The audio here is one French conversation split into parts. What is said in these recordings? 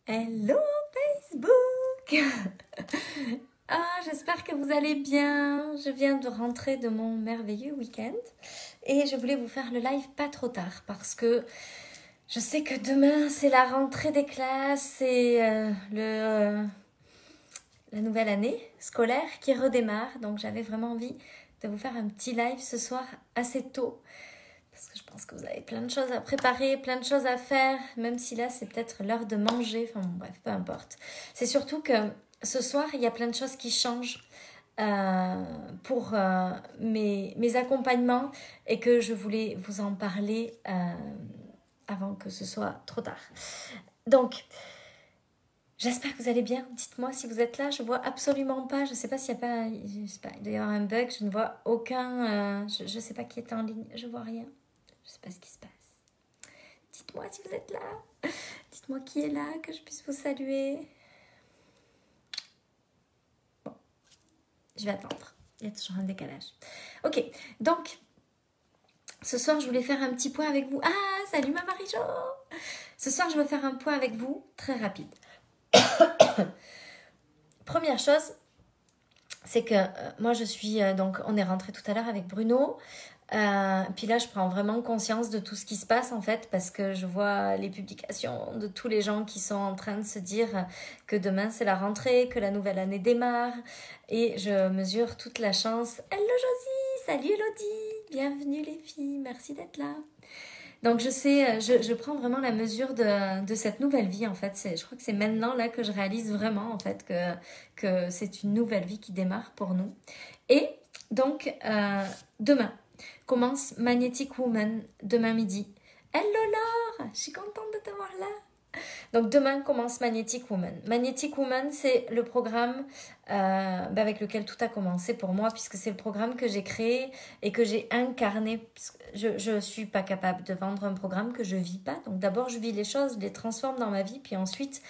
Hello Facebook. J'espère que vous allez bien. Je viens de rentrer de mon merveilleux week-end et je voulais vous faire le live pas trop tard parce que je sais que demain c'est la rentrée des classes et la nouvelle année scolaire qui redémarre. Donc j'avais vraiment envie de vous faire un petit live ce soir assez tôt. Parce que je pense que vous avez plein de choses à préparer, plein de choses à faire, même si là c'est peut-être l'heure de manger, enfin bon, bref, peu importe. C'est surtout que ce soir il y a plein de choses qui changent pour mes accompagnements et que je voulais vous en parler avant que ce soit trop tard. Donc, j'espère que vous allez bien. Dites-moi si vous êtes là. Je vois absolument pas. Je sais pas s'il y a pas, je sais pas, il doit y avoir un bug. Je ne vois aucun. Je sais pas qui est en ligne. Je vois rien. Je sais pas ce qui se passe. Dites-moi si vous êtes là. Dites-moi qui est là, que je puisse vous saluer. Bon, je vais attendre. Il y a toujours un décalage. Ok, donc, ce soir, je voulais faire un petit point avec vous. Ah, salut ma Marie-Jo. Ce soir, je veux faire un point avec vous, très rapide. Première chose, c'est que moi, je suis... donc, on est rentré tout à l'heure avec Bruno. Puis là, je prends vraiment conscience de tout ce qui se passe en fait parce que je vois les publications de tous les gens qui sont en train de se dire que demain c'est la rentrée, que la nouvelle année démarre et je mesure toute la chance. Hello Josie, salut Elodie, bienvenue les filles, merci d'être là. Donc je sais, je prends vraiment la mesure de cette nouvelle vie en fait. Je crois que c'est maintenant là que je réalise vraiment en fait que c'est une nouvelle vie qui démarre pour nous. Et donc demain commence Magnetic Woman demain midi. Hello Laure, je suis contente de te voir là. Donc demain commence Magnetic Woman. Magnetic Woman, c'est le programme avec lequel tout a commencé pour moi, puisque c'est le programme que j'ai créé et que j'ai incarné. Je ne suis pas capable de vendre un programme que je ne vis pas. Donc d'abord, je vis les choses, je les transforme dans ma vie, puis ensuite,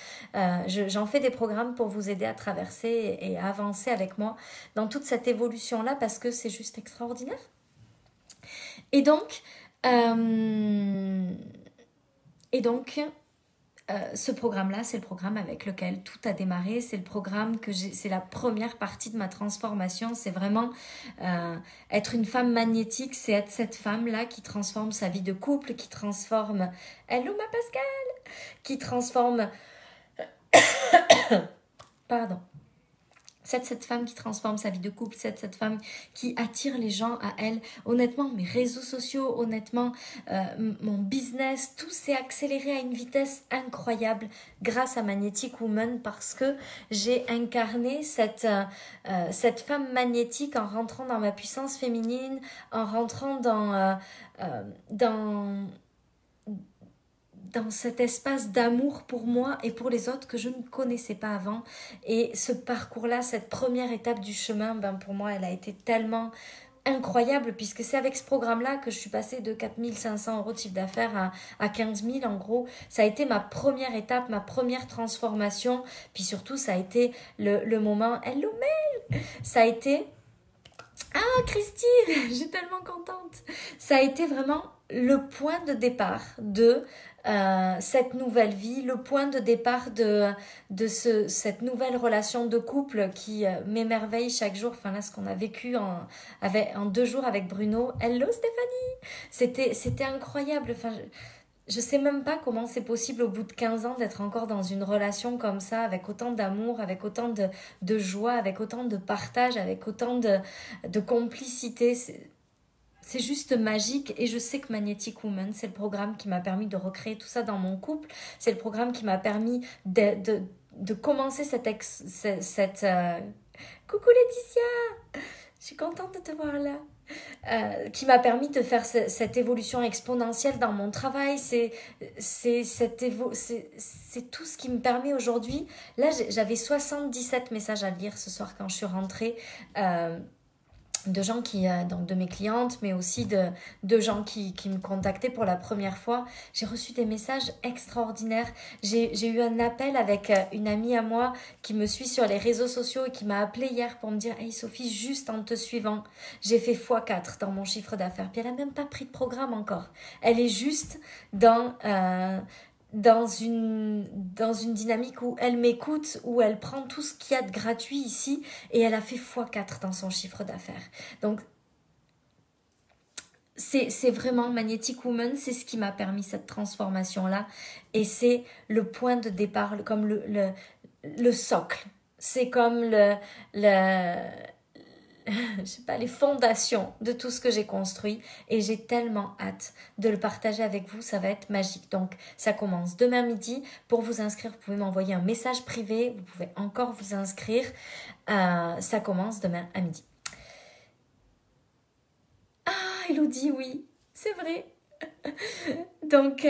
j'en fais des programmes pour vous aider à traverser et à avancer avec moi dans toute cette évolution-là, parce que c'est juste extraordinaire. Et donc, ce programme-là, c'est le programme avec lequel tout a démarré. C'est le programme c'est la première partie de ma transformation. C'est vraiment être une femme magnétique. C'est être cette femme-là qui transforme sa vie de couple, qui transforme... Hello ma Pascal, qui transforme... Pardon. C'est cette femme qui transforme sa vie de couple, c'est cette femme qui attire les gens à elle. Honnêtement, mes réseaux sociaux, honnêtement, mon business, tout s'est accéléré à une vitesse incroyable grâce à Magnetic Woman parce que j'ai incarné cette femme magnétique en rentrant dans ma puissance féminine, en rentrant dans cet espace d'amour pour moi et pour les autres que je ne connaissais pas avant. Et ce parcours-là, cette première étape du chemin, pour moi, elle a été tellement incroyable puisque c'est avec ce programme-là que je suis passée de 4 500 € de chiffre d'affaires à 15 000 en gros. Ça a été ma première étape, ma première transformation. Puis surtout, ça a été le moment... Hello Mel. Ça a été... Ah Christine, je suis tellement contente. Ça a été vraiment le point de départ de cette nouvelle vie, le point de départ de cette nouvelle relation de couple qui m'émerveille chaque jour. Enfin là, ce qu'on a vécu en 2 jours avec Bruno. Hello Stéphanie, c'était incroyable. Enfin, je sais même pas comment c'est possible au bout de 15 ans d'être encore dans une relation comme ça, avec autant d'amour, avec autant de joie, avec autant de partage, avec autant de complicité. C'est juste magique et je sais que Magnetic Woman, c'est le programme qui m'a permis de recréer tout ça dans mon couple. C'est le programme qui m'a permis de commencer cette Coucou Laetitia, je suis contente de te voir là. Qui m'a permis de faire cette évolution exponentielle dans mon travail. C'est tout ce qui me permet aujourd'hui. Là, j'avais 77 messages à lire ce soir quand je suis rentrée. De gens donc de mes clientes, mais aussi de gens qui me contactaient pour la première fois. J'ai reçu des messages extraordinaires. J'ai eu un appel avec une amie à moi qui me suit sur les réseaux sociaux et qui m'a appelée hier pour me dire « Hey Sophie, juste en te suivant, j'ai fait x4 dans mon chiffre d'affaires. » Puis elle n'a même pas pris de programme encore. Elle est juste dans dans une dynamique où elle m'écoute, où elle prend tout ce qu'il y a de gratuit ici et elle a fait x4 dans son chiffre d'affaires. Donc, c'est vraiment Magnetic Woman, c'est ce qui m'a permis cette transformation-là et c'est le point de départ, comme le socle. C'est comme je sais pas, les fondations de tout ce que j'ai construit et j'ai tellement hâte de le partager avec vous, ça va être magique. Donc ça commence demain midi. Pour vous inscrire, vous pouvez m'envoyer un message privé, vous pouvez encore vous inscrire. Ça commence demain à midi. Ah, Elodie, oui, c'est vrai. Donc,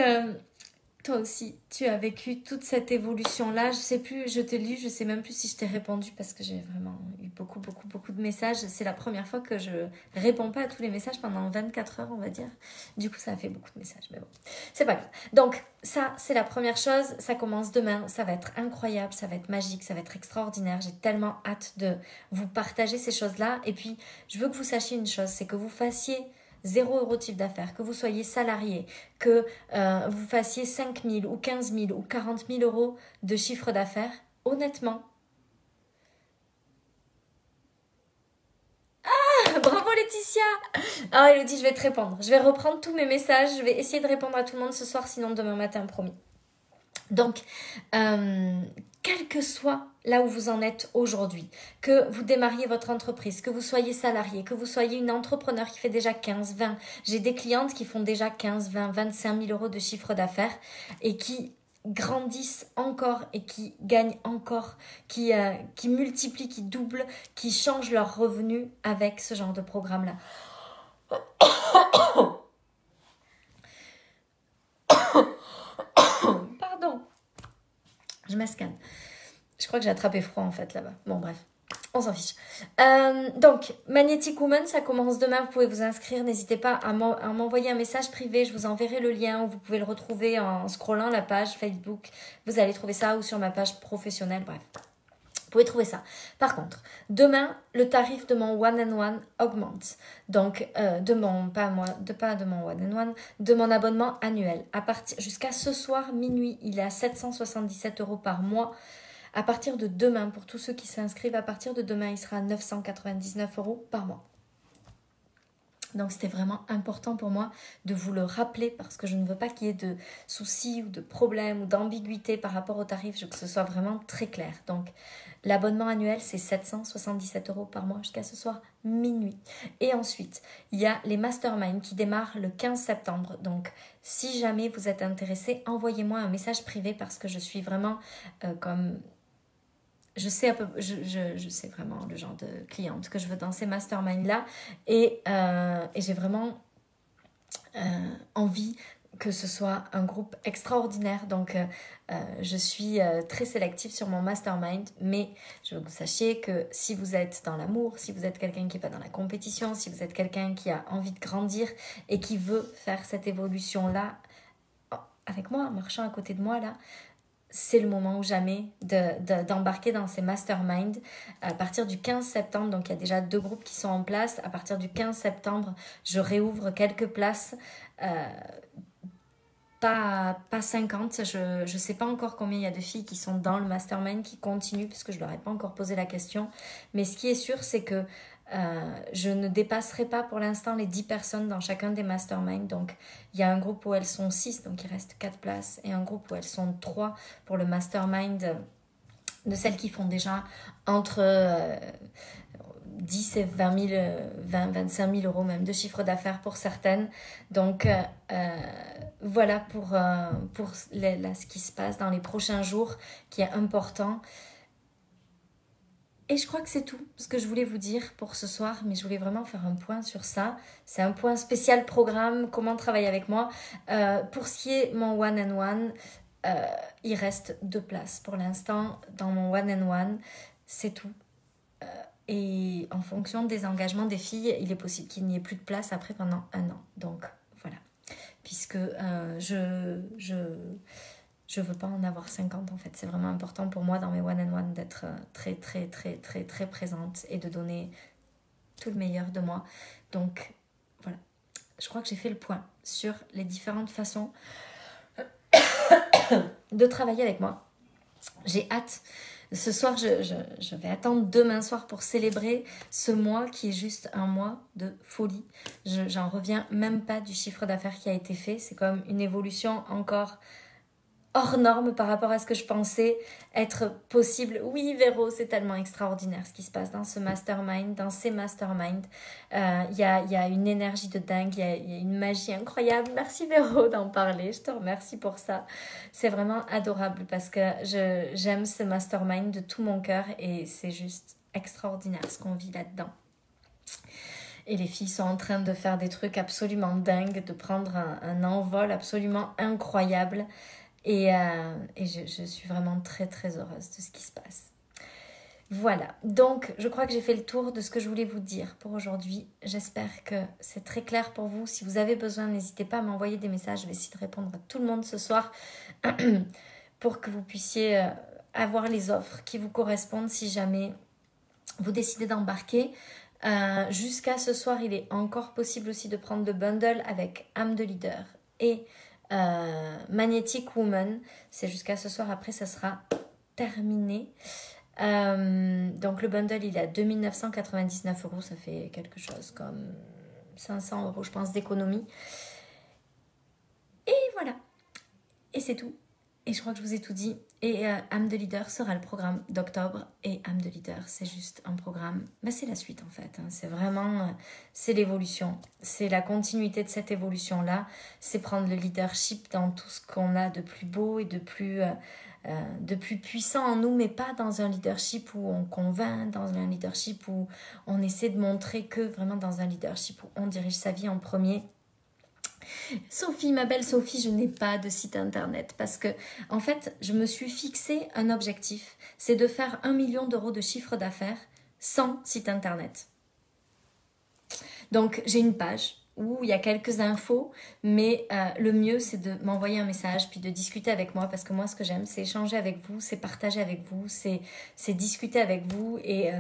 toi aussi, tu as vécu toute cette évolution-là. Je sais plus, je t'ai lu, je sais même plus si je t'ai répondu parce que j'ai vraiment eu beaucoup de messages. C'est la première fois que je réponds pas à tous les messages pendant 24 heures, on va dire. Du coup, ça a fait beaucoup de messages, mais bon, c'est pas grave. Donc, ça, c'est la première chose. Ça commence demain. Ça va être incroyable, ça va être magique, ça va être extraordinaire. J'ai tellement hâte de vous partager ces choses-là. Et puis, je veux que vous sachiez une chose, c'est que vous fassiez 0 € de chiffre d'affaires, que vous soyez salarié, que vous fassiez 5 000 ou 15 000 ou 40 000 euros de chiffre d'affaires, honnêtement. Ah, bravo Laetitia. Ah Elodie, je vais te répondre. Je vais reprendre tous mes messages, je vais essayer de répondre à tout le monde ce soir, sinon demain matin, promis. Donc, quel que soit là où vous en êtes aujourd'hui, que vous démarriez votre entreprise, que vous soyez salarié, que vous soyez une entrepreneur qui fait déjà 15, 20, j'ai des clientes qui font déjà 15, 20, 25 000 euros de chiffre d'affaires et qui grandissent encore et qui gagnent encore, qui multiplient, qui doublent, qui changent leurs revenus avec ce genre de programme-là. Pardon, je m'escanne. Je crois que j'ai attrapé froid en fait là-bas. Bon bref, on s'en fiche. Donc, Magnetic Woman, ça commence demain. Vous pouvez vous inscrire. N'hésitez pas à m'envoyer un message privé. Je vous enverrai le lien où vous pouvez le retrouver en scrollant la page Facebook. Vous allez trouver ça ou sur ma page professionnelle. Bref, vous pouvez trouver ça. Par contre, demain, le tarif de mon one-on-one augmente. Donc, de mon one-on-one, de mon abonnement annuel. Jusqu'à ce soir, minuit, il est à 777 € par mois. À partir de demain, pour tous ceux qui s'inscrivent, à partir de demain, il sera à 999 € par mois. Donc, c'était vraiment important pour moi de vous le rappeler parce que je ne veux pas qu'il y ait de soucis ou de problèmes ou d'ambiguïté par rapport au tarif. Je veux que ce soit vraiment très clair. Donc, l'abonnement annuel, c'est 777 € par mois jusqu'à ce soir minuit. Et ensuite, il y a les masterminds qui démarrent le 15 septembre. Donc, si jamais vous êtes intéressé, envoyez-moi un message privé parce que je suis vraiment comme... Je sais vraiment le genre de cliente que je veux dans ces masterminds-là et j'ai vraiment envie que ce soit un groupe extraordinaire. Donc, je suis très sélective sur mon mastermind, mais je veux que vous sachiez que si vous êtes dans l'amour, si vous êtes quelqu'un qui n'est pas dans la compétition, si vous êtes quelqu'un qui a envie de grandir et qui veut faire cette évolution-là avec moi, en marchant à côté de moi, là, c'est le moment ou jamais d'embarquer dans ces masterminds à partir du 15 septembre. Donc, il y a déjà 2 groupes qui sont en place. À partir du 15 septembre, je réouvre quelques places. Pas 50. Je ne sais pas encore combien il y a de filles qui sont dans le mastermind, qui continuent, parce que je ne leur ai pas encore posé la question. Mais ce qui est sûr, c'est que je ne dépasserai pas pour l'instant les 10 personnes dans chacun des masterminds. Donc, il y a un groupe où elles sont 6, donc il reste 4 places, et un groupe où elles sont 3 pour le mastermind de celles qui font déjà entre 10 et 25 000 € même de chiffre d'affaires pour certaines. Donc, voilà pour ce qui se passe dans les prochains jours qui est important. Et je crois que c'est tout ce que je voulais vous dire pour ce soir, mais je voulais vraiment faire un point sur ça. C'est un point spécial programme, comment travailler avec moi. Pour ce qui est mon one-on-one, il reste 2 places pour l'instant dans mon one-on-one, c'est tout. Et en fonction des engagements des filles, il est possible qu'il n'y ait plus de place après pendant 1 an. Donc voilà, puisque je veux pas en avoir 50 en fait. C'est vraiment important pour moi dans mes one-on-one d'être très très très très très présente et de donner tout le meilleur de moi. Donc je crois que j'ai fait le point sur les différentes façons de travailler avec moi. J'ai hâte. Ce soir, je vais attendre demain soir pour célébrer ce mois qui est juste un mois de folie. J'en reviens même pas du chiffre d'affaires qui a été fait. C'est comme une évolution encore hors norme par rapport à ce que je pensais être possible. Oui, Véro, c'est tellement extraordinaire ce qui se passe dans ce mastermind, dans ces masterminds. Il y a une énergie de dingue, il y a une magie incroyable. Merci Véro d'en parler, je te remercie pour ça. C'est vraiment adorable parce que j'aime ce mastermind de tout mon cœur et c'est juste extraordinaire ce qu'on vit là-dedans. Et les filles sont en train de faire des trucs absolument dingues, de prendre un envol absolument incroyable. Et je suis vraiment très très heureuse de ce qui se passe. Voilà, donc je crois que j'ai fait le tour de ce que je voulais vous dire pour aujourd'hui. J'espère que c'est très clair pour vous. Si vous avez besoin, n'hésitez pas à m'envoyer des messages. Je vais essayer de répondre à tout le monde ce soir pour que vous puissiez avoir les offres qui vous correspondent si jamais vous décidez d'embarquer. Jusqu'à ce soir, il est encore possible aussi de prendre le bundle avec âme de leader et Magnetic Woman. C'est jusqu'à ce soir, après ça sera terminé. Donc le bundle il est à 2999 €, ça fait quelque chose comme 500 € je pense d'économie. Et voilà, et c'est tout. Et je crois que je vous ai tout dit. Et âme de leader sera le programme d'octobre. Et âme de leader, c'est juste un programme. Ben, c'est la suite en fait. Hein. C'est vraiment, c'est l'évolution. C'est la continuité de cette évolution-là. C'est prendre le leadership dans tout ce qu'on a de plus beau et de plus puissant en nous. Mais pas dans un leadership où on convainc, dans un leadership où on essaie de montrer que vraiment dans un leadership où on dirige sa vie en premier. Sophie, ma belle Sophie, je n'ai pas de site internet parce que, en fait, je me suis fixé un objectif, c'est de faire 1 million € de chiffre d'affaires sans site internet. Donc, j'ai une page où il y a quelques infos, mais le mieux, c'est de m'envoyer un message, puis de discuter avec moi, parce que moi, ce que j'aime, c'est échanger avec vous, c'est partager avec vous, c'est discuter avec vous, et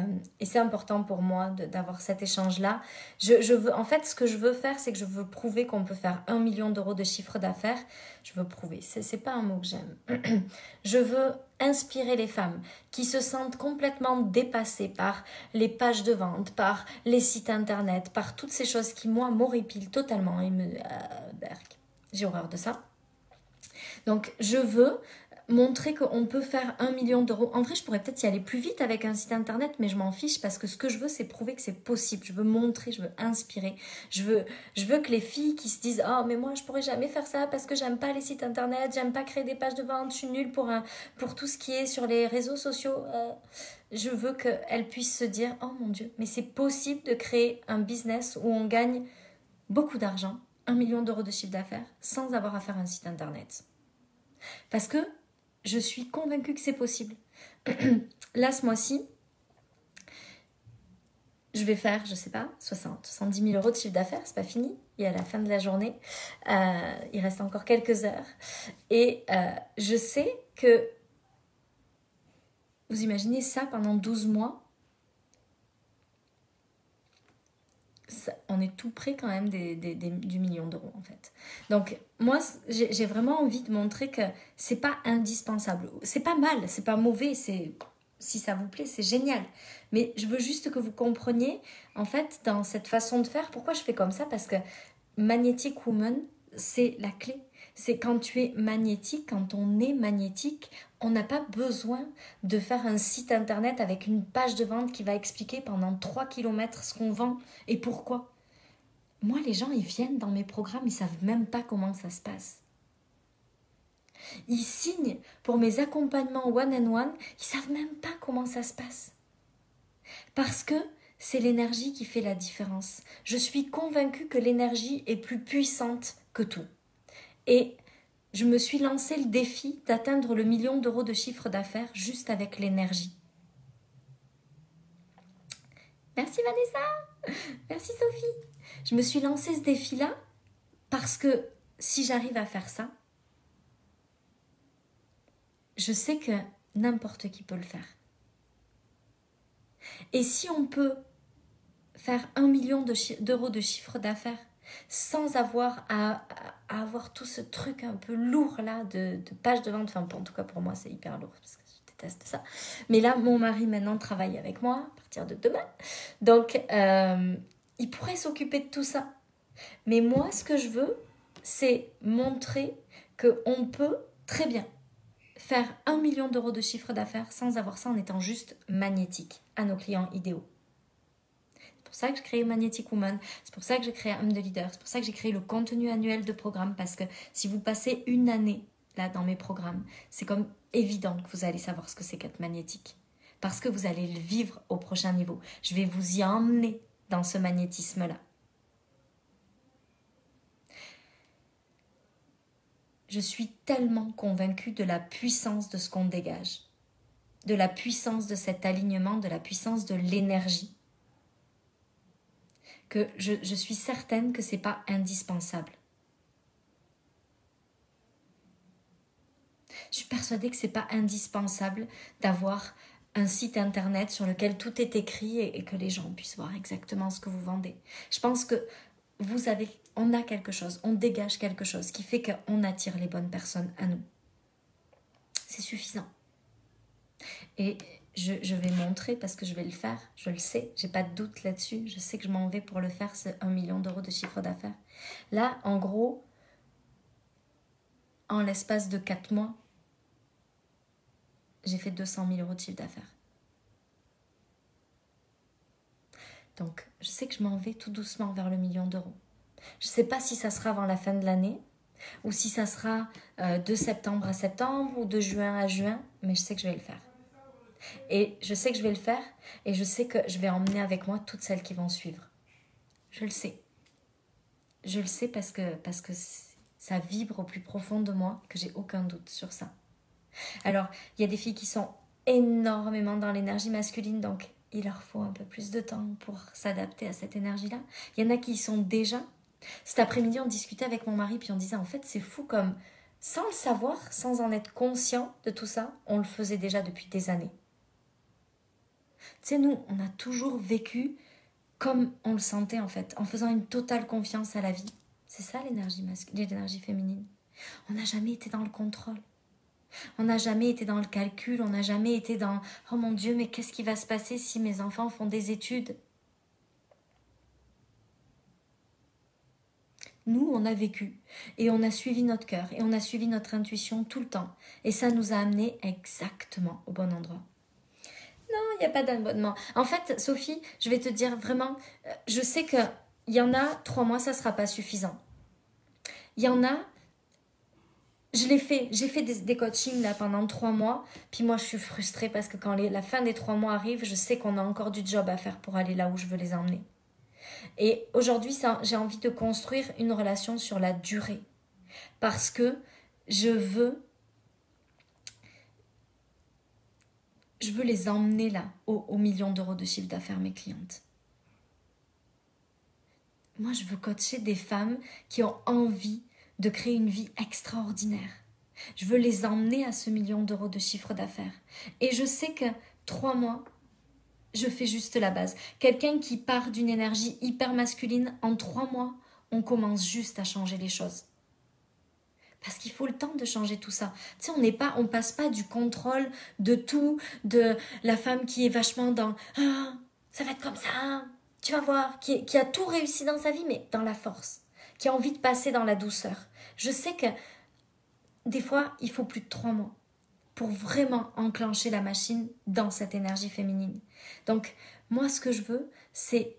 c'est important pour moi d'avoir cet échange-là. Je veux, en fait, ce que je veux faire, c'est que je veux prouver qu'on peut faire 1 million € de chiffre d'affaires. Je veux prouver, c'est pas un mot que j'aime. Je veux inspirer les femmes qui se sentent complètement dépassées par les pages de vente, par les sites internet, par toutes ces choses qui, moi, m'horripilent totalement et j'ai horreur de ça. Donc, je veux montrer qu'on peut faire 1 million €. En vrai, je pourrais peut-être y aller plus vite avec un site internet, mais je m'en fiche parce que ce que je veux, c'est prouver que c'est possible. Je veux montrer, je veux inspirer. Je veux que les filles qui se disent « Oh, mais moi, je pourrais jamais faire ça parce que j'aime pas les sites internet, j'aime pas créer des pages de vente, je suis nulle pour tout ce qui est sur les réseaux sociaux. Je veux qu'elles puissent se dire « Oh mon Dieu, mais c'est possible de créer un business où on gagne beaucoup d'argent, 1 million € de chiffre d'affaires, sans avoir à faire un site internet. » Parce que je suis convaincue que c'est possible. Là, ce mois-ci, je vais faire, je sais pas, 70 000 € de chiffre d'affaires, c'est pas fini. Et à la fin de la journée, il reste encore quelques heures. Et je sais que, vous imaginez ça pendant 12 mois, on est tout près quand même du million d'euros en fait. Donc moi j'ai vraiment envie de montrer que c'est pas indispensable, c'est pas mal, c'est pas mauvais, si ça vous plaît c'est génial, mais je veux juste que vous compreniez en fait dans cette façon de faire pourquoi je fais comme ça, parce que Magnetic Woman c'est la clé. C'est quand tu es magnétique, quand on est magnétique, on n'a pas besoin de faire un site internet avec une page de vente qui va expliquer pendant 3 km ce qu'on vend et pourquoi. Moi, les gens, ils viennent dans mes programmes, ils ne savent même pas comment ça se passe. Ils signent pour mes accompagnements one-on-one, ils ne savent même pas comment ça se passe. Parce que c'est l'énergie qui fait la différence. Je suis convaincue que l'énergie est plus puissante que tout. Et je me suis lancé le défi d'atteindre le million d'euros de chiffre d'affaires juste avec l'énergie. Merci Vanessa, merci Sophie. Je me suis lancé ce défi-là parce que si j'arrive à faire ça, je sais que n'importe qui peut le faire. Et si on peut faire 1 million d'euros de chiffre d'affaires sans avoir à avoir tout ce truc un peu lourd là de page de vente. Enfin, en tout cas pour moi c'est hyper lourd parce que je déteste ça. Mais là, mon mari maintenant travaille avec moi à partir de demain. Donc, il pourrait s'occuper de tout ça. Mais moi, ce que je veux, c'est montrer qu'on peut très bien faire 1 million d'euros de chiffre d'affaires sans avoir ça en étant juste magnétique à nos clients idéaux. C'est pour ça que j'ai créé Magnetic Woman, c'est pour ça que j'ai créé Âme de Leader, c'est pour ça que j'ai créé le contenu annuel de programme, parce que si vous passez une année là dans mes programmes, c'est comme évident que vous allez savoir ce que c'est qu'être magnétique. Parce que vous allez le vivre au prochain niveau. Je vais vous y emmener dans ce magnétisme-là. Je suis tellement convaincue de la puissance de ce qu'on dégage, de la puissance de cet alignement, de la puissance de l'énergie, que je suis certaine que ce n'est pas indispensable. Je suis persuadée que ce n'est pas indispensable d'avoir un site internet sur lequel tout est écrit et que les gens puissent voir exactement ce que vous vendez. Je pense que on a quelque chose, on dégage quelque chose qui fait qu'on attire les bonnes personnes à nous. C'est suffisant. Et je vais montrer parce que je vais le faire, je le sais, j'ai pas de doute là-dessus, je sais que je m'en vais pour le faire, ce 1 million d'euros de chiffre d'affaires. Là, en gros, en l'espace de 4 mois, j'ai fait 200 000 euros de chiffre d'affaires. Donc, je sais que je m'en vais tout doucement vers le 1 million d'euros. Je ne sais pas si ça sera avant la fin de l'année, ou si ça sera de septembre à septembre, ou de juin à juin, mais je sais que je vais le faire. Et je sais que je vais le faire, et je sais que je vais emmener avec moi toutes celles qui vont suivre. Je le sais. Je le sais parce que ça vibre au plus profond de moi, que j'ai aucun doute sur ça. Alors, il y a des filles qui sont énormément dans l'énergie masculine, donc il leur faut un peu plus de temps pour s'adapter à cette énergie-là. Il y en a qui y sont déjà. Cet après-midi, on discutait avec mon mari, puis on disait, en fait, c'est fou comme, sans le savoir, sans en être conscient de tout ça, on le faisait déjà depuis des années. Tu sais, nous, on a toujours vécu comme on le sentait, en fait, en faisant une totale confiance à la vie. C'est ça l'énergie féminine. On n'a jamais été dans le contrôle. On n'a jamais été dans le calcul, on n'a jamais été dans « Oh mon Dieu, mais qu'est-ce qui va se passer si mes enfants font des études ?» Nous, on a vécu et on a suivi notre cœur et on a suivi notre intuition tout le temps. Et ça nous a amenés exactement au bon endroit. Non, il n'y a pas d'abonnement. En fait, Sophie, je vais te dire vraiment, je sais qu'il y en a 3 mois, ça ne sera pas suffisant. Il y en a... j'ai fait des coachings là pendant 3 mois, puis moi je suis frustrée parce que quand la fin des 3 mois arrive, je sais qu'on a encore du job à faire pour aller là où je veux les emmener. Et aujourd'hui, j'ai envie de construire une relation sur la durée, parce que je veux les emmener là, au million d'euros de chiffre d'affaires, mes clientes. Moi, je veux coacher des femmes qui ont envie de créer une vie extraordinaire. Je veux les emmener à ce 1 million d'euros de chiffre d'affaires. Et je sais que 3 mois, je fais juste la base. Quelqu'un qui part d'une énergie hyper masculine, en 3 mois, on commence juste à changer les choses. Parce qu'il faut le temps de changer tout ça. Tu sais, on passe pas du contrôle de tout, de la femme qui est vachement dans « Ah, ça va être comme ça, tu vas voir », qui a tout réussi dans sa vie, mais dans la force, qui a envie de passer dans la douceur. Je sais que des fois, il faut plus de 3 mois pour vraiment enclencher la machine dans cette énergie féminine. Donc, moi, ce que je veux, c'est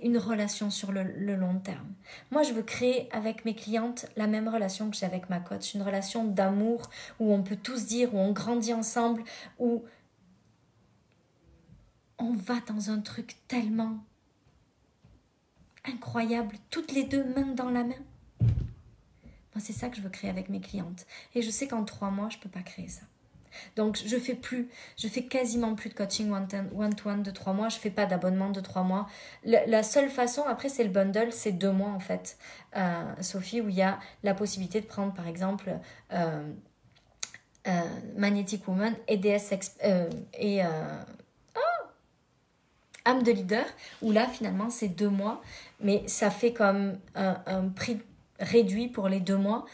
une relation sur le long terme. Moi, je veux créer avec mes clientes la même relation que j'ai avec ma coach, une relation d'amour où on peut tous dire, où on grandit ensemble, où on va dans un truc tellement incroyable, toutes les deux, main dans la main. Moi, c'est ça que je veux créer avec mes clientes. Et je sais qu'en 3 mois, je ne peux pas créer ça. Donc, je fais quasiment plus de coaching one-to-one de 3 mois. Je ne fais pas d'abonnement de 3 mois. La seule façon, après, c'est le bundle, c'est 2 mois en fait, Sophie, où il y a la possibilité de prendre, par exemple, Magnetic Woman et âme de leader, où là, finalement, c'est 2 mois, mais ça fait comme un prix réduit pour les 2 mois.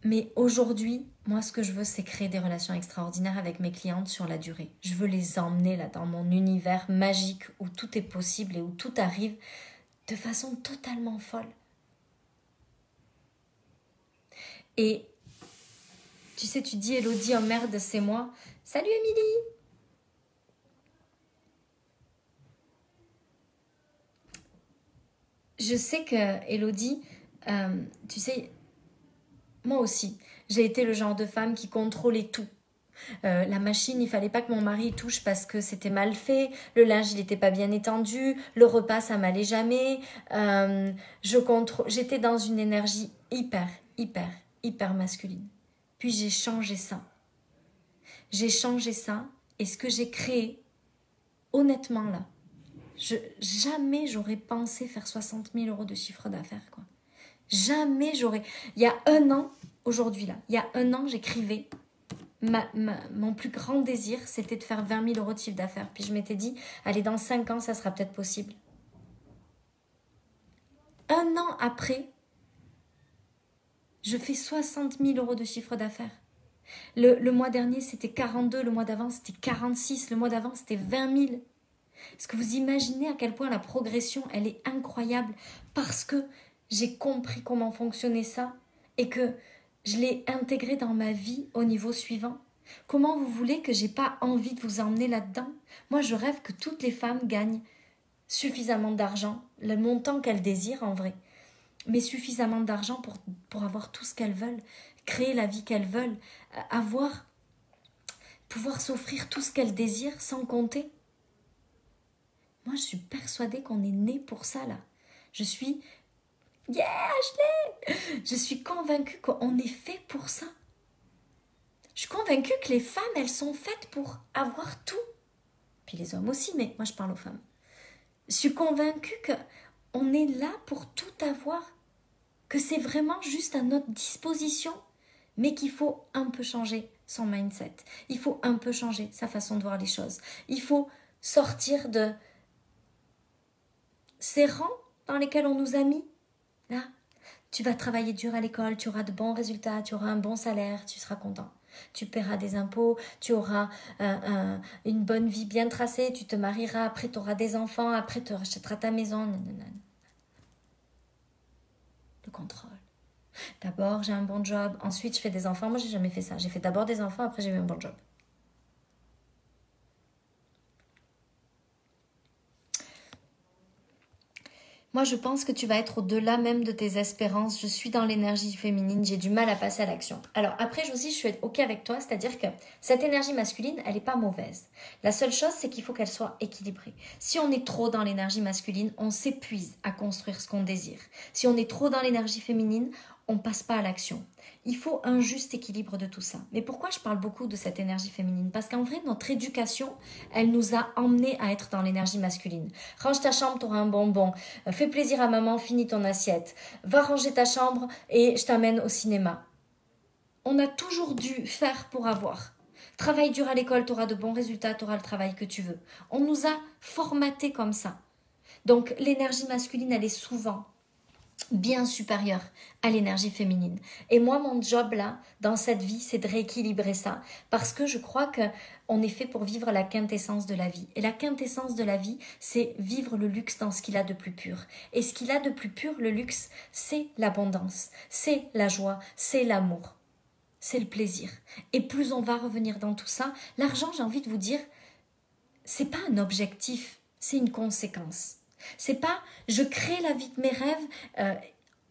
Mais aujourd'hui, moi, ce que je veux, c'est créer des relations extraordinaires avec mes clientes sur la durée. Je veux les emmener là dans mon univers magique où tout est possible et où tout arrive de façon totalement folle. Et tu sais, tu dis Elodie, oh merde, c'est moi. Salut Émilie! Je sais que Elodie, tu sais, moi aussi, j'ai été le genre de femme qui contrôlait tout. La machine, il fallait pas que mon mari touche parce que c'était mal fait. Le linge, il n'était pas bien étendu. Le repas, ça m'allait jamais. J'étais dans une énergie hyper masculine. Puis j'ai changé ça. J'ai changé ça et ce que j'ai créé, honnêtement là, jamais j'aurais pensé faire 60 000 € de chiffre d'affaires, quoi. Jamais j'aurais... Il y a 1 an, aujourd'hui là, il y a 1 an, j'écrivais. Mon plus grand désir, c'était de faire 20 000 € de chiffre d'affaires. Puis je m'étais dit, allez, dans 5 ans, ça sera peut-être possible. 1 an après, je fais 60 000 € de chiffre d'affaires. Le mois dernier, c'était 42. Le mois d'avant, c'était 46. Le mois d'avant, c'était 20 000. Est-ce que vous imaginez à quel point la progression, elle est incroyable parce que j'ai compris comment fonctionnait ça et que je l'ai intégré dans ma vie au niveau suivant. Comment vous voulez que j'ai pas envie de vous emmener là-dedans? Moi, je rêve que toutes les femmes gagnent suffisamment d'argent, le montant qu'elles désirent en vrai, mais suffisamment d'argent pour avoir tout ce qu'elles veulent, créer la vie qu'elles veulent, pouvoir s'offrir tout ce qu'elles désirent sans compter. Moi, je suis persuadée qu'on est né pour ça, là. Je suis convaincue qu'on est fait pour ça. Je suis convaincue que les femmes, elles sont faites pour avoir tout. Puis les hommes aussi, mais moi, je parle aux femmes. Je suis convaincue qu'on est là pour tout avoir. Que c'est vraiment juste à notre disposition, mais qu'il faut un peu changer son mindset. Il faut un peu changer sa façon de voir les choses. Il faut sortir de ces rangs dans lesquels on nous a mis. Là, tu vas travailler dur à l'école, tu auras de bons résultats, tu auras un bon salaire, tu seras content. Tu paieras des impôts, tu auras une bonne vie bien tracée, tu te marieras, après tu auras des enfants, après tu rachèteras ta maison. Nanana. Le contrôle. D'abord, j'ai un bon job, ensuite je fais des enfants. Moi, j'ai jamais fait ça. J'ai fait d'abord des enfants, après j'ai eu un bon job. Moi, je pense que tu vas être au-delà même de tes espérances. Je suis dans l'énergie féminine, j'ai du mal à passer à l'action. Alors après, je suis OK avec toi, c'est-à-dire que cette énergie masculine, elle n'est pas mauvaise. La seule chose, c'est qu'il faut qu'elle soit équilibrée. Si on est trop dans l'énergie masculine, on s'épuise à construire ce qu'on désire. Si on est trop dans l'énergie féminine, on passe pas à l'action. Il faut un juste équilibre de tout ça. Mais pourquoi je parle beaucoup de cette énergie féminine? Parce qu'en vrai, notre éducation, elle nous a emmenés à être dans l'énergie masculine. Range ta chambre, tu auras un bonbon. Fais plaisir à maman, finis ton assiette. Va ranger ta chambre et je t'amène au cinéma. On a toujours dû faire pour avoir. Travaille dur à l'école, tu auras de bons résultats, tu auras le travail que tu veux. On nous a formatés comme ça. Donc l'énergie masculine, elle est souvent bien supérieure à l'énergie féminine. Et moi, mon job là, dans cette vie, c'est de rééquilibrer ça. Parce que je crois qu'on est fait pour vivre la quintessence de la vie. Et la quintessence de la vie, c'est vivre le luxe dans ce qu'il a de plus pur. Et ce qu'il a de plus pur, le luxe, c'est l'abondance, c'est la joie, c'est l'amour, c'est le plaisir. Et plus on va revenir dans tout ça, l'argent, j'ai envie de vous dire, c'est pas un objectif, c'est une conséquence. C'est pas je crée la vie de mes rêves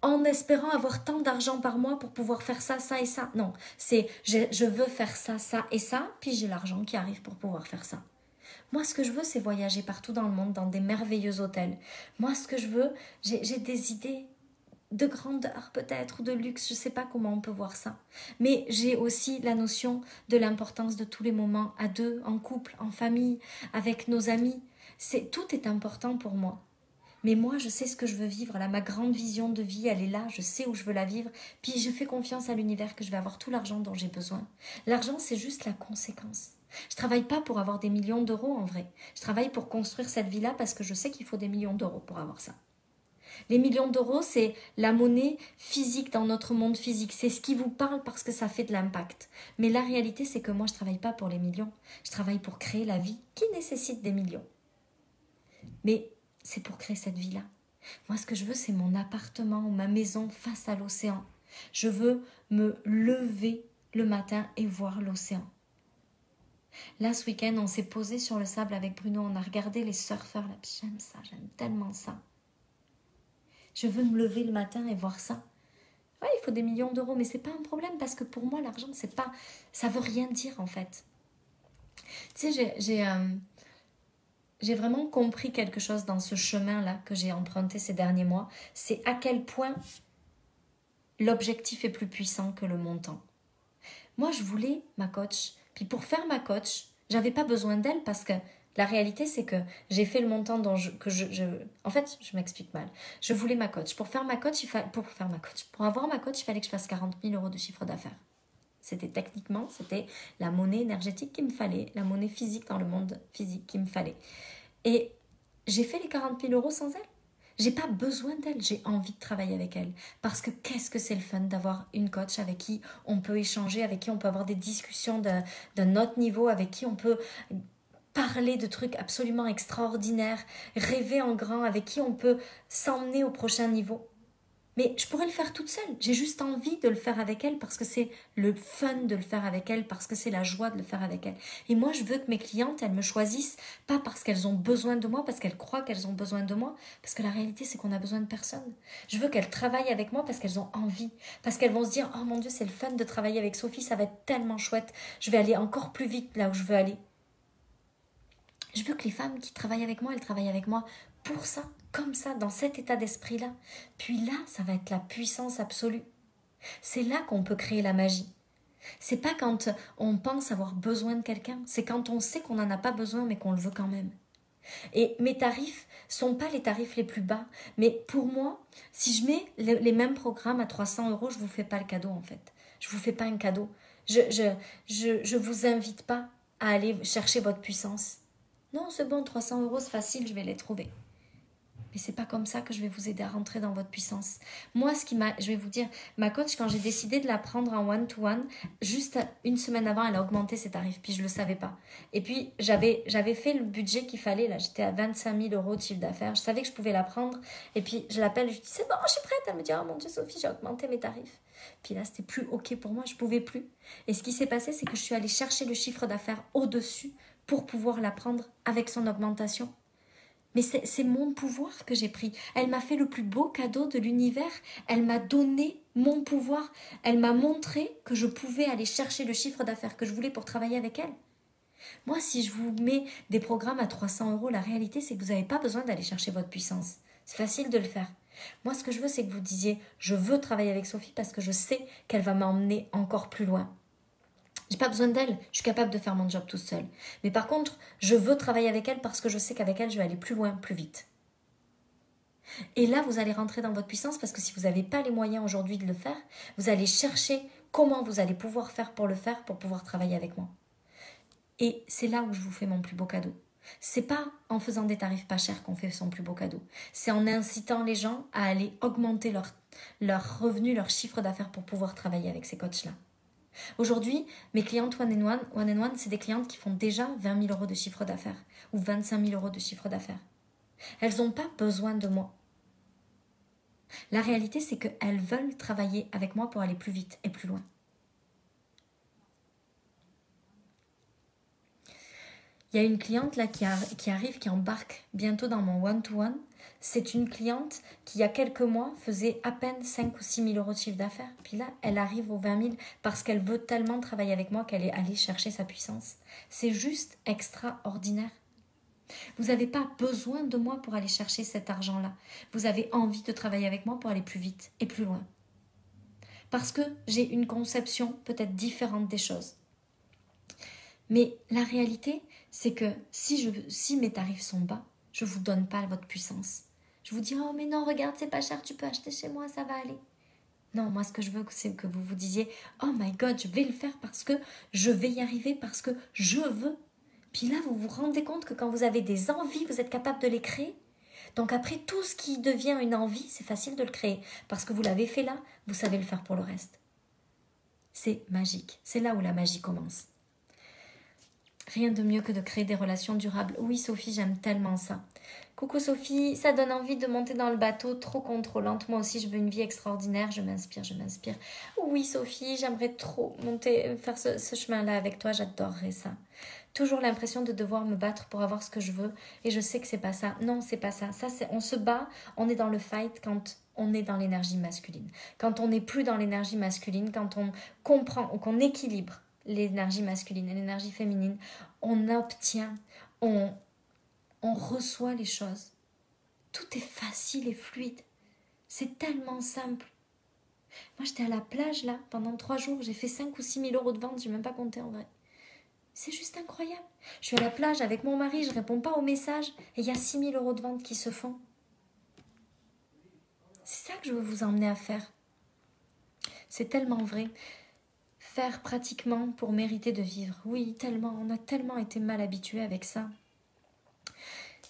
en espérant avoir tant d'argent par mois pour pouvoir faire ça, ça et ça. Non, c'est je veux faire ça, ça et ça, puis j'ai l'argent qui arrive pour pouvoir faire ça. Moi, ce que je veux, c'est voyager partout dans le monde, dans des merveilleux hôtels. Moi, ce que je veux, j'ai des idées de grandeur peut-être, ou de luxe, je ne sais pas comment on peut voir ça. Mais j'ai aussi la notion de l'importance de tous les moments à deux, en couple, en famille, avec nos amis. Tout est important pour moi. Mais moi, je sais ce que je veux vivre. Là, ma grande vision de vie, elle est là. Je sais où je veux la vivre. Puis je fais confiance à l'univers que je vais avoir tout l'argent dont j'ai besoin. L'argent, c'est juste la conséquence. Je travaille pas pour avoir des millions d'euros en vrai. Je travaille pour construire cette vie-là parce que je sais qu'il faut des millions d'euros pour avoir ça. Les millions d'euros, c'est la monnaie physique dans notre monde physique. C'est ce qui vous parle parce que ça fait de l'impact. Mais la réalité, c'est que moi, je travaille pas pour les millions. Je travaille pour créer la vie qui nécessite des millions. Mais c'est pour créer cette vie-là. Moi, ce que je veux, c'est mon appartement ou ma maison face à l'océan. Je veux me lever le matin et voir l'océan. Là, ce week-end, on s'est posé sur le sable avec Bruno. On a regardé les surfeurs. Là. J'aime ça, j'aime tellement ça. Je veux me lever le matin et voir ça. Ouais, il faut des millions d'euros, mais c'est pas un problème parce que pour moi, l'argent, c'est pas, ça veut rien dire en fait. Tu sais, j'ai vraiment compris quelque chose dans ce chemin-là que j'ai emprunté ces derniers mois. C'est à quel point l'objectif est plus puissant que le montant. Moi, je voulais ma coach. Puis pour faire ma coach, j'avais pas besoin d'elle parce que la réalité, c'est que j'ai fait le montant dont En fait, je m'explique mal. Je voulais ma coach. Pour avoir ma coach, il fallait que je fasse 40 000 euros de chiffre d'affaires. C'était la monnaie énergétique qu'il me fallait, la monnaie physique dans le monde physique qu'il me fallait. Et j'ai fait les 40 000 euros sans elle. J'ai pas besoin d'elle, j'ai envie de travailler avec elle. Parce que qu'est-ce que c'est le fun d'avoir une coach avec qui on peut échanger, avec qui on peut avoir des discussions d'un autre niveau, avec qui on peut parler de trucs absolument extraordinaires, rêver en grand, avec qui on peut s'emmener au prochain niveau. Mais je pourrais le faire toute seule. J'ai juste envie de le faire avec elle parce que c'est le fun de le faire avec elle, parce que c'est la joie de le faire avec elle. Et moi, je veux que mes clientes, elles me choisissent, pas parce qu'elles ont besoin de moi, parce qu'elles croient qu'elles ont besoin de moi, parce que la réalité, c'est qu'on a besoin de personne. Je veux qu'elles travaillent avec moi parce qu'elles ont envie, parce qu'elles vont se dire « Oh mon Dieu, c'est le fun de travailler avec Sophie, ça va être tellement chouette, je vais aller encore plus vite là où je veux aller. » Je veux que les femmes qui travaillent avec moi, elles travaillent avec moi pour ça, comme ça, dans cet état d'esprit-là. Puis là, ça va être la puissance absolue. C'est là qu'on peut créer la magie. C'est pas quand on pense avoir besoin de quelqu'un, c'est quand on sait qu'on n'en a pas besoin mais qu'on le veut quand même. Et mes tarifs sont pas les tarifs les plus bas, mais pour moi, si je mets les mêmes programmes à 300 euros, je vous fais pas le cadeau en fait. Je vous fais pas un cadeau. Je vous invite pas à aller chercher votre puissance. Non, c'est bon, 300 euros, c'est facile, je vais les trouver. Mais c'est pas comme ça que je vais vous aider à rentrer dans votre puissance. Moi, je vais vous dire, ma coach, quand j'ai décidé de la prendre en one-to-one, juste une semaine avant, elle a augmenté ses tarifs, puis je le savais pas. Et puis, j'avais fait le budget qu'il fallait, là, j'étais à 25 000 euros de chiffre d'affaires, je savais que je pouvais la prendre, et puis je l'appelle, je lui dis, c'est bon, je suis prête. Elle me dit, oh mon Dieu, Sophie, j'ai augmenté mes tarifs. Puis là, c'était plus OK pour moi, je pouvais plus. Et ce qui s'est passé, c'est que je suis allée chercher le chiffre d'affaires au-dessus pour pouvoir la prendre avec son augmentation. Mais c'est mon pouvoir que j'ai pris. Elle m'a fait le plus beau cadeau de l'univers. Elle m'a donné mon pouvoir. Elle m'a montré que je pouvais aller chercher le chiffre d'affaires que je voulais pour travailler avec elle. Moi, si je vous mets des programmes à 300 euros, la réalité, c'est que vous n'avez pas besoin d'aller chercher votre puissance. C'est facile de le faire. Moi, ce que je veux, c'est que vous disiez « Je veux travailler avec Sophie parce que je sais qu'elle va m'emmener encore plus loin. » J'ai pas besoin d'elle, je suis capable de faire mon job tout seul. Mais par contre, je veux travailler avec elle parce que je sais qu'avec elle, je vais aller plus loin, plus vite. Et là, vous allez rentrer dans votre puissance parce que si vous n'avez pas les moyens aujourd'hui de le faire, vous allez chercher comment vous allez pouvoir faire pour le faire, pour pouvoir travailler avec moi. Et c'est là où je vous fais mon plus beau cadeau. C'est pas en faisant des tarifs pas chers qu'on fait son plus beau cadeau. C'est en incitant les gens à aller augmenter leur revenu, leur chiffre d'affaires pour pouvoir travailler avec ces coachs-là. Aujourd'hui, mes clientes one-on-one, c'est des clientes qui font déjà 20 000 euros de chiffre d'affaires ou 25 000 euros de chiffre d'affaires. Elles n'ont pas besoin de moi. La réalité, c'est qu'elles veulent travailler avec moi pour aller plus vite et plus loin. Il y a une cliente là qui arrive, qui embarque bientôt dans mon one-to-one. C'est une cliente qui, il y a quelques mois, faisait à peine 5 ou 6 000 euros de chiffre d'affaires. Puis là, elle arrive aux 20 000 parce qu'elle veut tellement travailler avec moi qu'elle est allée chercher sa puissance. C'est juste extraordinaire. Vous n'avez pas besoin de moi pour aller chercher cet argent-là. Vous avez envie de travailler avec moi pour aller plus vite et plus loin. Parce que j'ai une conception peut-être différente des choses. Mais la réalité, c'est que si mes tarifs sont bas, je ne vous donne pas votre puissance. Je vous dis, oh mais non, regarde, c'est pas cher, tu peux acheter chez moi, ça va aller. Non, moi ce que je veux, c'est que vous vous disiez, oh my God, je vais le faire parce que je vais y arriver, parce que je veux. Puis là, vous vous rendez compte que quand vous avez des envies, vous êtes capable de les créer. Donc après, tout ce qui devient une envie, c'est facile de le créer. Parce que vous l'avez fait là, vous savez le faire pour le reste. C'est magique. C'est là où la magie commence. Rien de mieux que de créer des relations durables. Oui, Sophie, j'aime tellement ça. Coucou Sophie, ça donne envie de monter dans le bateau, trop contrôlante. Moi aussi, je veux une vie extraordinaire. Je m'inspire, je m'inspire. Oui, Sophie, j'aimerais trop monter, faire ce chemin-là avec toi. J'adorerais ça. Toujours l'impression de devoir me battre pour avoir ce que je veux. Et je sais que c'est pas ça. Non, c'est pas ça. On se bat, on est dans le fight quand on est dans l'énergie masculine. Quand on n'est plus dans l'énergie masculine, quand on comprend, qu'on équilibre l'énergie masculine et l'énergie féminine, on obtient, on reçoit les choses. Tout est facile et fluide. C'est tellement simple. Moi, j'étais à la plage, là, pendant 3 jours. J'ai fait 5 ou 6 000 euros de vente. Je n'ai même pas compté, en vrai. C'est juste incroyable. Je suis à la plage avec mon mari. Je ne réponds pas aux messages. Et il y a 6 000 euros de vente qui se font. C'est ça que je veux vous emmener à faire. C'est tellement vrai. Faire pratiquement pour mériter de vivre. Oui, tellement. On a tellement été mal habitués avec ça.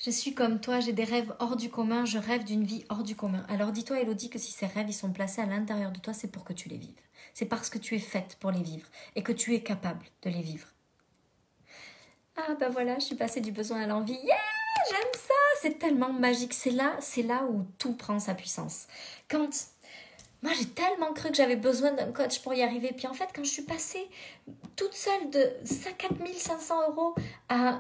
Je suis comme toi, j'ai des rêves hors du commun, je rêve d'une vie hors du commun. Alors dis-toi, Elodie, que si ces rêves ils sont placés à l'intérieur de toi, c'est pour que tu les vives. C'est parce que tu es faite pour les vivre et que tu es capable de les vivre. Ah ben voilà, je suis passée du besoin à l'envie. Yeah, j'aime ça, c'est tellement magique. C'est là où tout prend sa puissance. Moi, j'ai tellement cru que j'avais besoin d'un coach pour y arriver. Puis en fait, quand je suis passée toute seule de 4 500 euros à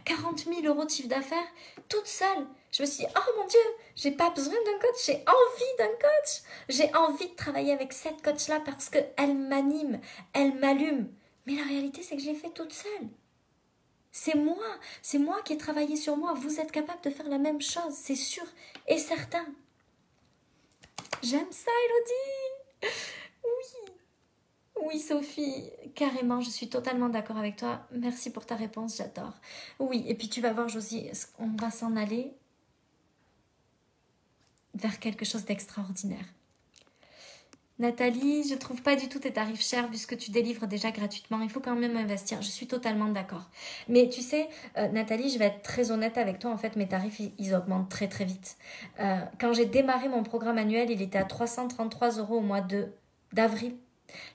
40 000 euros de chiffre d'affaires, toute seule, je me suis dit, oh mon Dieu, j'ai pas besoin d'un coach, j'ai envie d'un coach. J'ai envie de travailler avec cette coach-là parce qu'elle m'anime, elle m'allume. Mais la réalité, c'est que je l'ai fait toute seule. C'est moi qui ai travaillé sur moi. Vous êtes capable de faire la même chose, c'est sûr et certain. J'aime ça, Elodie. Oui. Oui, Sophie, carrément, je suis totalement d'accord avec toi. Merci pour ta réponse, j'adore. Oui, et puis tu vas voir, Josie, on va s'en aller vers quelque chose d'extraordinaire. Nathalie, je trouve pas du tout tes tarifs chers vu ce que tu délivres déjà gratuitement. Il faut quand même investir. Je suis totalement d'accord. Mais tu sais, Nathalie, je vais être très honnête avec toi. En fait, mes tarifs, ils augmentent très très vite. Quand j'ai démarré mon programme annuel, il était à 333 € au mois d'avril.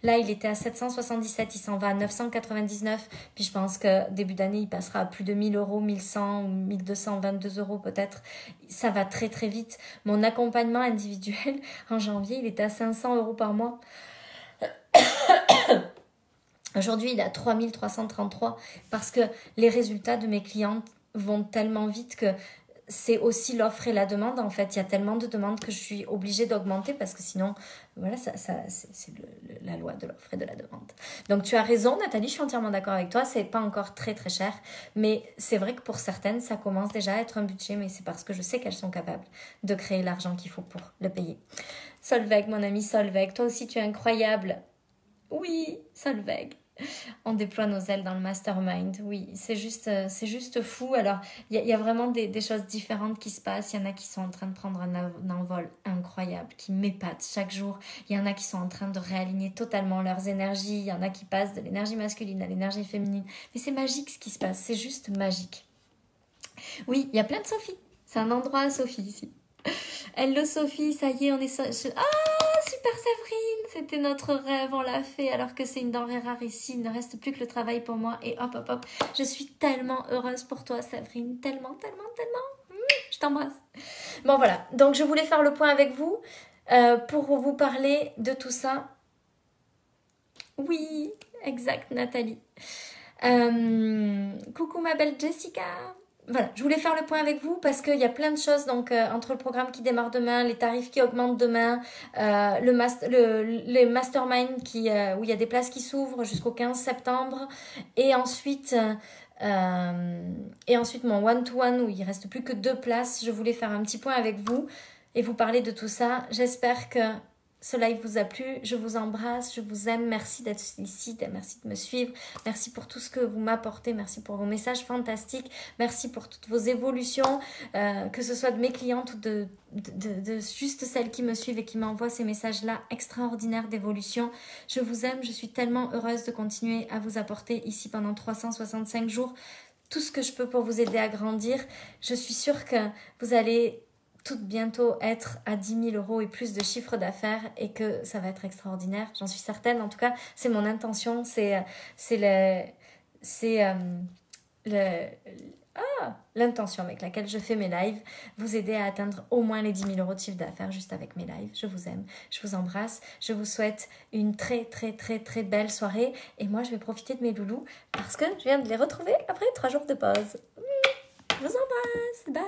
Là, il était à 777, il s'en va à 999. Puis je pense que début d'année, il passera à plus de 1000 €, 1100 ou 1222 € peut-être. Ça va très très vite. Mon accompagnement individuel, en janvier, il était à 500 € par mois. Aujourd'hui, il est à 3333 parce que les résultats de mes clientes vont tellement vite que c'est aussi l'offre et la demande. En fait, il y a tellement de demandes que je suis obligée d'augmenter parce que sinon, voilà, c'est la loi de l'offre et de la demande. Donc, tu as raison, Nathalie, je suis entièrement d'accord avec toi. C'est pas encore très, très cher. Mais c'est vrai que pour certaines, ça commence déjà à être un budget. Mais c'est parce que je sais qu'elles sont capables de créer l'argent qu'il faut pour le payer. Solveig, mon ami Solveig, toi aussi, tu es incroyable. Oui, Solveig. On déploie nos ailes dans le mastermind. Oui, c'est juste fou. Alors, il y a vraiment des choses différentes qui se passent. Il y en a qui sont en train de prendre un envol incroyable, qui m'épatent chaque jour. Il y en a qui sont en train de réaligner totalement leurs énergies. Il y en a qui passent de l'énergie masculine à l'énergie féminine. Mais c'est magique ce qui se passe. C'est juste magique. Oui, il y a plein de Sophie. C'est un endroit à Sophie ici. Hello Sophie, ça y est, on est... Ah, super Séverine, c'était notre rêve, on l'a fait alors que c'est une denrée rare ici. Il ne reste plus que le travail pour moi et hop, hop, hop. Je suis tellement heureuse pour toi Séverine, tellement, tellement, tellement. Je t'embrasse. Bon voilà, donc je voulais faire le point avec vous pour vous parler de tout ça. Oui, exact Nathalie. Coucou ma belle Jessica. Voilà, je voulais faire le point avec vous parce qu'il y a plein de choses donc entre le programme qui démarre demain, les tarifs qui augmentent demain, les masterminds où il y a des places qui s'ouvrent jusqu'au 15 septembre et ensuite mon one-to-one où il reste plus que 2 places. Je voulais faire un petit point avec vous et vous parler de tout ça. J'espère que ce live vous a plu. Je vous embrasse, je vous aime. Merci d'être ici, merci de me suivre. Merci pour tout ce que vous m'apportez. Merci pour vos messages fantastiques. Merci pour toutes vos évolutions, que ce soit de mes clientes ou de juste celles qui me suivent et qui m'envoient ces messages-là extraordinaires d'évolution. Je vous aime, je suis tellement heureuse de continuer à vous apporter ici pendant 365 jours tout ce que je peux pour vous aider à grandir. Je suis sûre que vous allez toutes bientôt être à 10 000 euros et plus de chiffre d'affaires et que ça va être extraordinaire. J'en suis certaine. En tout cas, c'est mon intention. L'intention avec laquelle je fais mes lives. Vous aider à atteindre au moins les 10 000 euros de chiffre d'affaires juste avec mes lives. Je vous aime. Je vous embrasse. Je vous souhaite une très, très, très, très belle soirée. Et moi, je vais profiter de mes loulous parce que je viens de les retrouver après 3 jours de pause. Je vous embrasse. Bye.